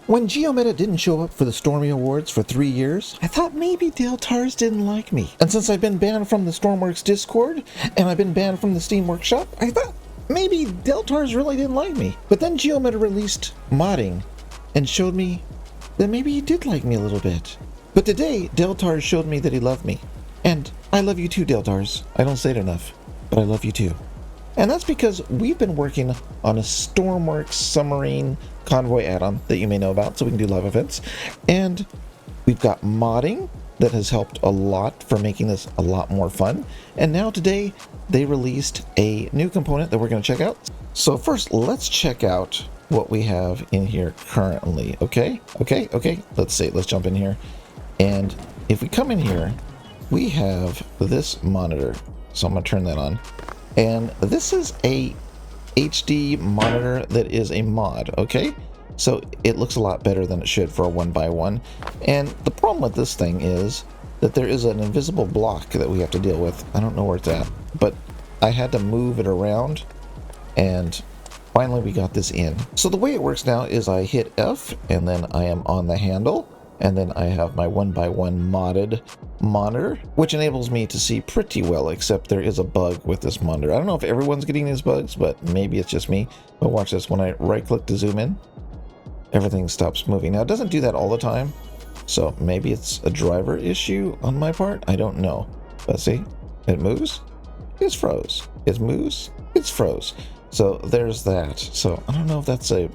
When GeoMeta didn't show up for the Stormy Awards for 3 years, I thought maybe Deltars didn't like me. And since I've been banned from the Stormworks Discord, and I've been banned from the Steam Workshop, I thought maybe Deltars really didn't like me. But then GeoMeta released modding and showed me that maybe he did like me a little bit. But today, Deltars showed me that he loved me. And I love you too, Deltars. I don't say it enough, but I love you too. And that's because we've been working on a Stormworks submarine convoy add-on that you may know about, so we can do live events. And we've got modding that has helped a lot for making this a lot more fun. And now today, they released a new component that we're going to check out. So first, let's check out what we have in here currently. Okay. Let's see. Let's jump in here. And if we come in here, we have this monitor. So I'm going to turn that on. And this is a HD monitor that is a mod, okay? So it looks a lot better than it should for a 1x1. And the problem with this thing is that there is an invisible block that we have to deal with. I don't know where it's at, but I had to move it around, and finally we got this in. So the way it works now is I hit F, and then I am on the handle. And then I have my 1x1 modded monitor, which enables me to see pretty well, except there is a bug with this monitor. I don't know if everyone's getting these bugs, but maybe it's just me. But watch this. When I right-click to zoom in, everything stops moving. Now, it doesn't do that all the time, so maybe it's a driver issue on my part. I don't know. But see, it moves, it's froze. It moves, it's froze. So there's that. So I don't know if that's a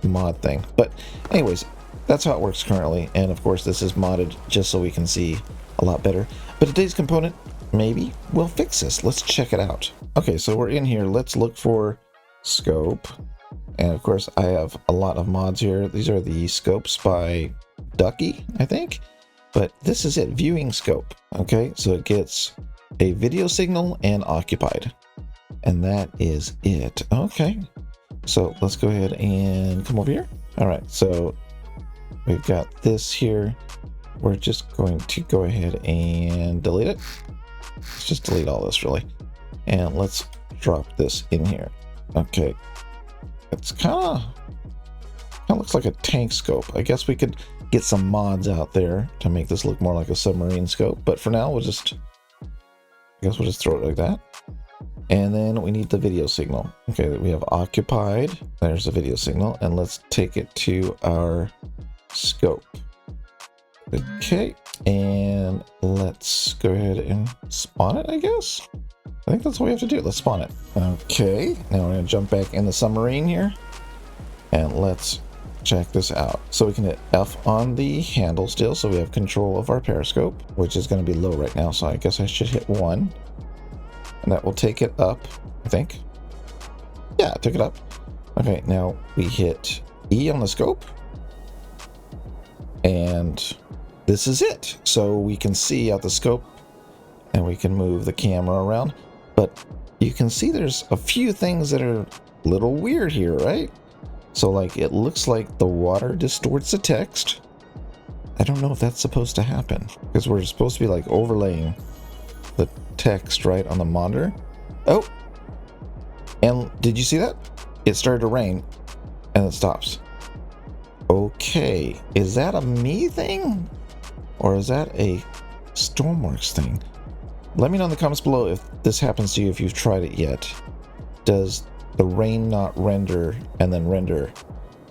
mod thing. But anyways, that's how it works currently, and of course this is modded just so we can see a lot better. But today's component maybe will fix this. Let's check it out. Okay, so we're in here. Let's look for scope. And of course I have a lot of mods here. These are the scopes by Ducky, I think. But this is it, viewing scope. Okay, so it gets a video signal and occupied. And that is it. Okay, so let's go ahead and come over here. All right, so we've got this here. We're just going to go ahead and delete it. Let's just delete all this really. And let's drop this in here. Okay. It's kind of looks like a tank scope. I guess we could get some mods out there to make this look more like a submarine scope. But for now, I guess we'll just throw it like that. And then we need the video signal. Okay, we have occupied. There's the video signal. And let's take it to our scope. Okay, and let's go ahead and spawn it, I guess. I think that's what we have to do. Let's spawn it. Okay, now we're going to jump back in the submarine here, and let's check this out. So we can hit F on the handle still, so we have control of our periscope, which is going to be low right now, so I guess I should hit 1, and that will take it up, I think. Yeah, it took it up. Okay, now we hit E on the scope, and this is it. So we can see out the scope, and we can move the camera around, but you can see there's a few things that are a little weird here, right? So like it looks like the water distorts the text. I don't know if that's supposed to happen, because we're supposed to be like overlaying the text right on the monitor. Oh, and did you see that? It started to rain and it stops. Okay, is that a me thing? Or is that a Stormworks thing? Let me know in the comments below if this happens to you, if you've tried it yet. Does the rain not render and then render?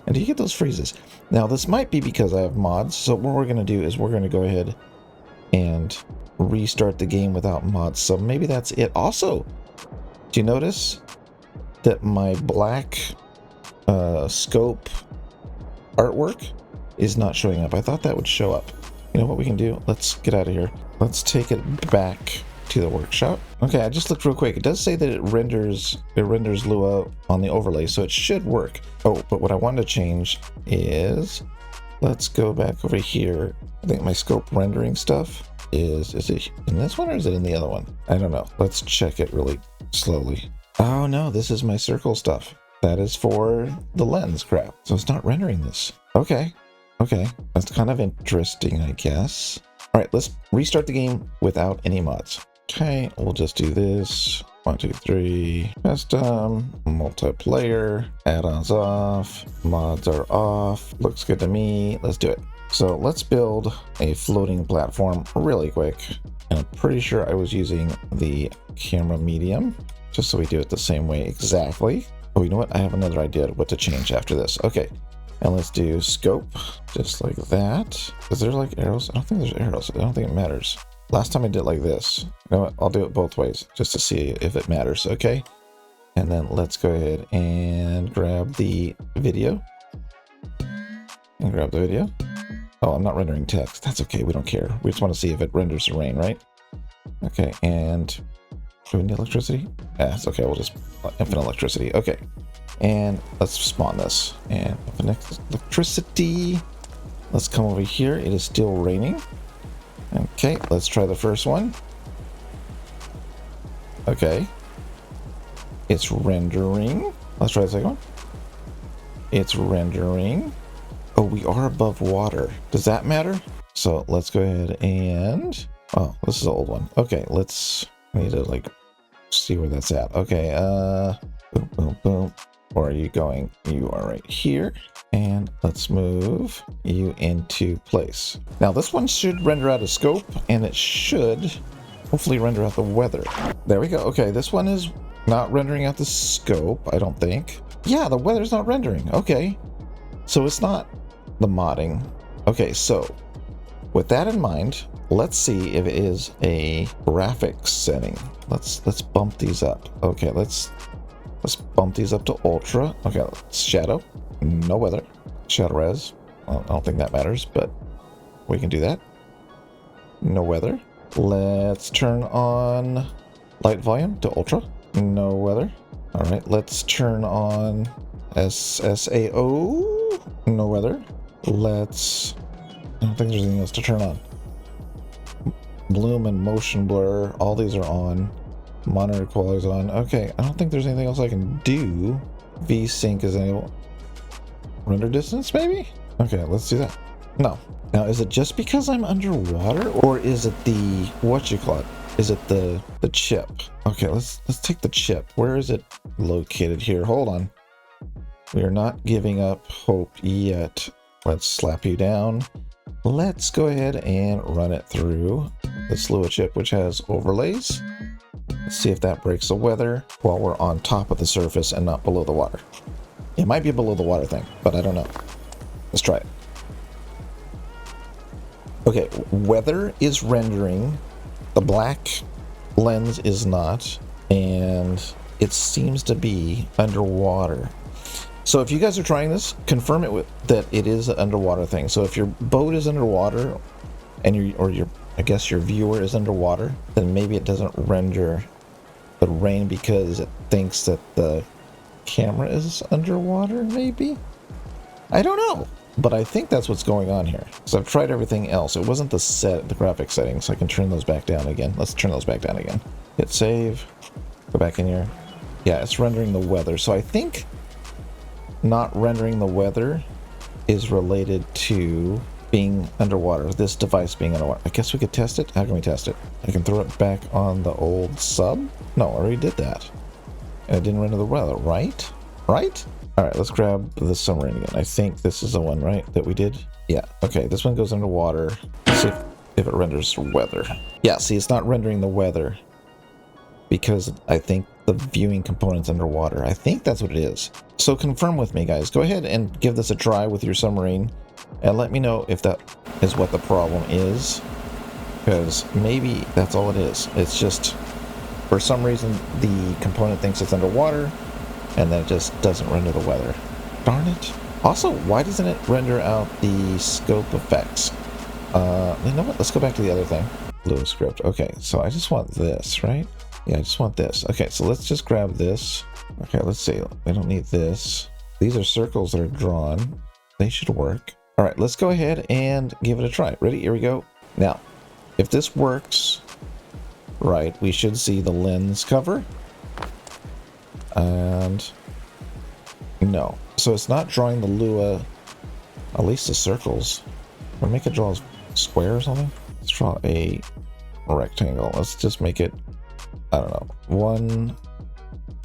And do you get those freezes? Now, this might be because I have mods, so what we're going to do is we're going to go ahead and restart the game without mods. So maybe that's it. Also, do you notice that my black scope artwork is not showing up? I thought that would show up. You know what we can do? Let's get out of here. Let's take it back to the workshop. Okay, I just looked real quick. It does say that it renders Lua on the overlay, so it should work. Oh, but what I wanted to change is, let's go back over here. I think my scope rendering stuff is it in this one or is it in the other one? I don't know. Let's check it really slowly. Oh no, this is my circle stuff. That is for the lens crap. So it's not rendering this. Okay. Okay, that's kind of interesting, I guess. All right, let's restart the game without any mods. Okay, we'll just do this. 1, 2, 3, custom, multiplayer, add-ons off, mods are off. Looks good to me. Let's do it. So let's build a floating platform really quick. And I'm pretty sure I was using the camera medium, just so we do it the same way exactly. Oh, you know what? I have another idea of what to change after this. Okay. And let's do scope, just like that. Is there like arrows? I don't think there's arrows. I don't think it matters. Last time I did it like this. You know what? I'll do it both ways just to see if it matters. Okay. And then let's go ahead and grab the video. Oh, I'm not rendering text. That's okay. We don't care. We just want to see if it renders the rain, right? Okay. And do we need electricity? Yeah, it's okay. We'll just infinite electricity. Okay. And let's spawn this. And infinite electricity. Let's come over here. It is still raining. Okay, let's try the first one. Okay. It's rendering. Let's try the second one. It's rendering. Oh, we are above water. Does that matter? So let's go ahead and... Oh, this is an old one. Okay, I need to like see where that's at. Okay, boom, boom, boom. Where are you going? You are right here. And let's move you into place. Now this one should render out a scope, and it should hopefully render out the weather. There we go. Okay, this one is not rendering out the scope, I don't think. Yeah, the weather's not rendering. Okay. So it's not the modding. Okay, so with that in mind, let's see if it is a graphics setting. Let's bump these up. Okay, let's bump these up to ultra. Okay, let's shadow. No weather. Shadow res. Well, I don't think that matters, but we can do that. No weather. Let's turn on light volume to ultra. No weather. All right, let's turn on SSAO. No weather. I don't think there's anything else to turn on. Bloom and motion blur. All these are on. Monitor quality is on. Okay, I don't think there's anything else I can do. VSync is enabled. Render distance, maybe? Okay, let's do that. No. Now, is it just because I'm underwater, or is it the whatchamacallit? Is it the chip? Okay, let's take the chip. Where is it located here? Hold on. We are not giving up hope yet. Let's slap you down. Let's go ahead and run it through the Lua chip, which has overlays. Let's see if that breaks the weather while we're on top of the surface and not below the water. It might be below the water thing, but I don't know. Let's try it. Okay, weather is rendering. The black lens is not, and it seems to be underwater. So if you guys are trying this, confirm it with that it is an underwater thing. So if your boat is underwater and I guess your viewer is underwater, then maybe it doesn't render the rain because it thinks that the camera is underwater, maybe? I don't know, but I think that's what's going on here. So I've tried everything else. It wasn't the graphic settings, so I can turn those back down again. Let's turn those back down again. Hit save, go back in here. Yeah, it's rendering the weather. So I think not rendering the weather is related to being underwater, this device being underwater. I guess we could test it. How can we test it? I can throw it back on the old sub. No, I already did that. And it didn't render the weather, right? Right? All right, let's grab the submarine again. I think this is the one, right, that we did? Yeah, okay, this one goes underwater. Let's see if it renders weather. Yeah, see, it's not rendering the weather because I think the viewing component's underwater. I think that's what it is. So confirm with me, guys. Go ahead and give this a try with your submarine and let me know if that is what the problem is, because maybe that's all it is. It's just, for some reason, the component thinks it's underwater, and then it just doesn't render the weather. Darn it. Also, why doesn't it render out the scope effects? You know what? Let's go back to the other thing. Lua script. Okay, so I just want this, right? Yeah, I just want this. Okay, so let's just grab this. Okay, let's see. I don't need this. These are circles that are drawn. They should work. All right, let's go ahead and give it a try. Ready? Here we go. Now, if this works right, we should see the lens cover. And no. So it's not drawing the Lua, at least the circles. Or make it draw a square or something. Let's draw a rectangle. Let's just make it I don't know, 1,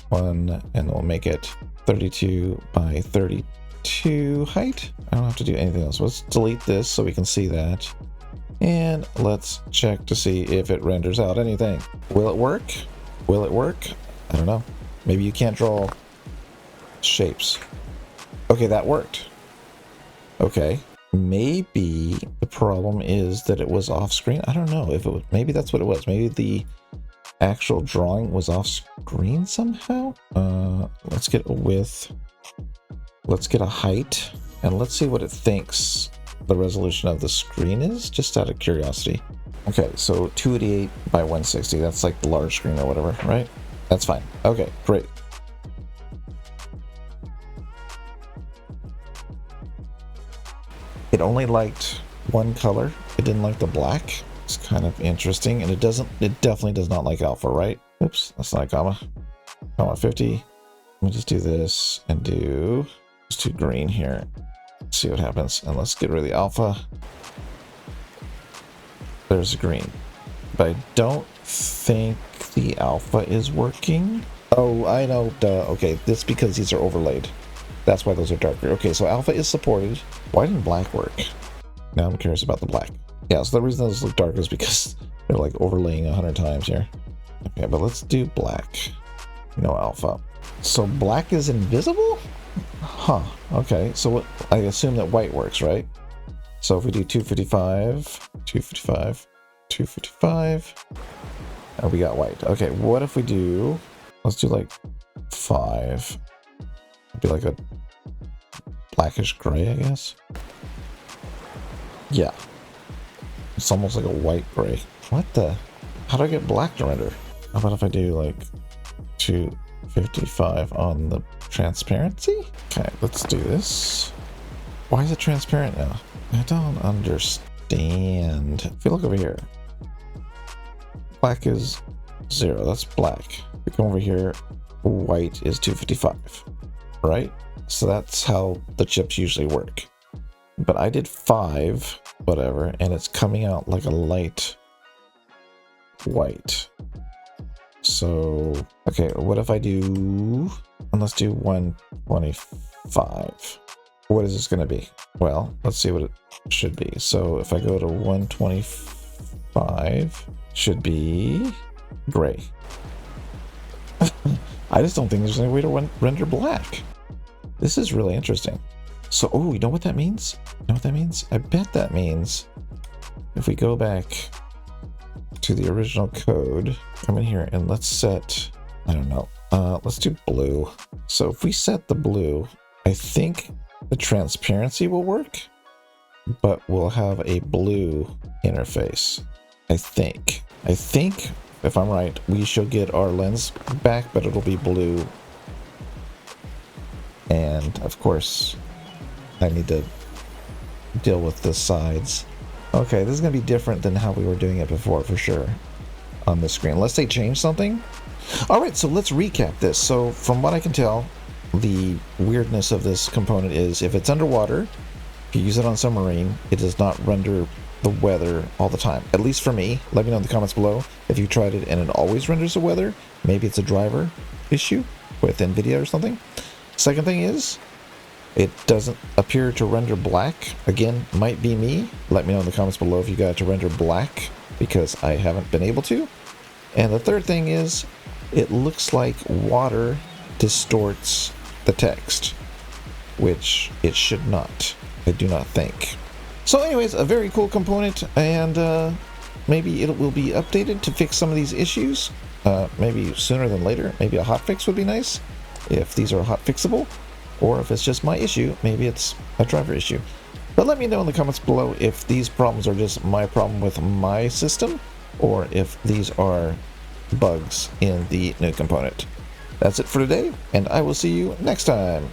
1, and we'll make it 32 by 32 height. I don't have to do anything else. Let's delete this so we can see that. And let's check to see if it renders out anything. Will it work? Will it work? I don't know. Maybe you can't draw shapes. Okay, that worked. Okay. Maybe the problem is that it was off screen. I don't know if it was, maybe that's what it was. Maybe the actual drawing was off screen somehow. Let's get a width. Let's get a height, and let's see what it thinks the resolution of the screen is, just out of curiosity. Okay, so 288 by 160. That's like the large screen or whatever, right? That's fine. Okay, great. It only liked one color. It didn't like the black. It's kind of interesting, and it definitely does not like alpha, right? Oops, that's not a comma. Comma 50. Let me just do this and let's do green here. See what happens, and let's get rid of the alpha. There's a green, but I don't think the alpha is working. Oh, I know, duh. Okay, this because these are overlaid. That's why those are darker. Okay, so alpha is supported. Why didn't black work? Now I'm curious about the black. Yeah, so the reason those look dark is because they're like overlaying 100 times here. Okay, but let's do black. No alpha. So black is invisible? Huh, okay. So what, I assume that white works, right? So if we do 255, 255, 255, and we got white. Okay, what if we do, let's do like 5. It'd be like a blackish gray, I guess. Yeah. It's almost like a white gray. What the? How do I get black to render? How about if I do like 255 on the transparency? Okay, let's do this. Why is it transparent now? I don't understand. If you look over here, black is 0. That's black. If you come over here, white is 255, right? So that's how the chips usually work. But I did 5, whatever, and it's coming out like a light white. So, okay, what if I do, and let's do 125. What is this going to be? Well, let's see what it should be. So if I go to 125, should be gray. I just don't think there's any way to render black. This is really interesting. So, oh, you know what that means? You know what that means? I bet that means if we go back to the original code, come in here and let's set, I don't know, let's do blue. So if we set the blue, I think the transparency will work, but we'll have a blue interface. I think, if I'm right, we shall get our lens back, but it'll be blue. And of course, I need to deal with the sides. Okay, this is going to be different than how we were doing it before, for sure, on the screen. Unless they change something. All right, so let's recap this. So from what I can tell, the weirdness of this component is if it's underwater, if you use it on submarine, it does not render the weather all the time. At least for me. Let me know in the comments below if you tried it and it always renders the weather. Maybe it's a driver issue with NVIDIA or something. Second thing is, it doesn't appear to render black. Again, might be me. Let me know in the comments below if you got it to render black, because I haven't been able to. And the third thing is, it looks like water distorts the text, which it should not. I do not think. So anyways, a very cool component, and maybe it will be updated to fix some of these issues. Maybe sooner than later. Maybe a hotfix would be nice, if these are hot fixable. Or if it's just my issue, maybe it's a driver issue. But let me know in the comments below if these problems are just my problem with my system, or if these are bugs in the new component. That's it for today, and I will see you next time.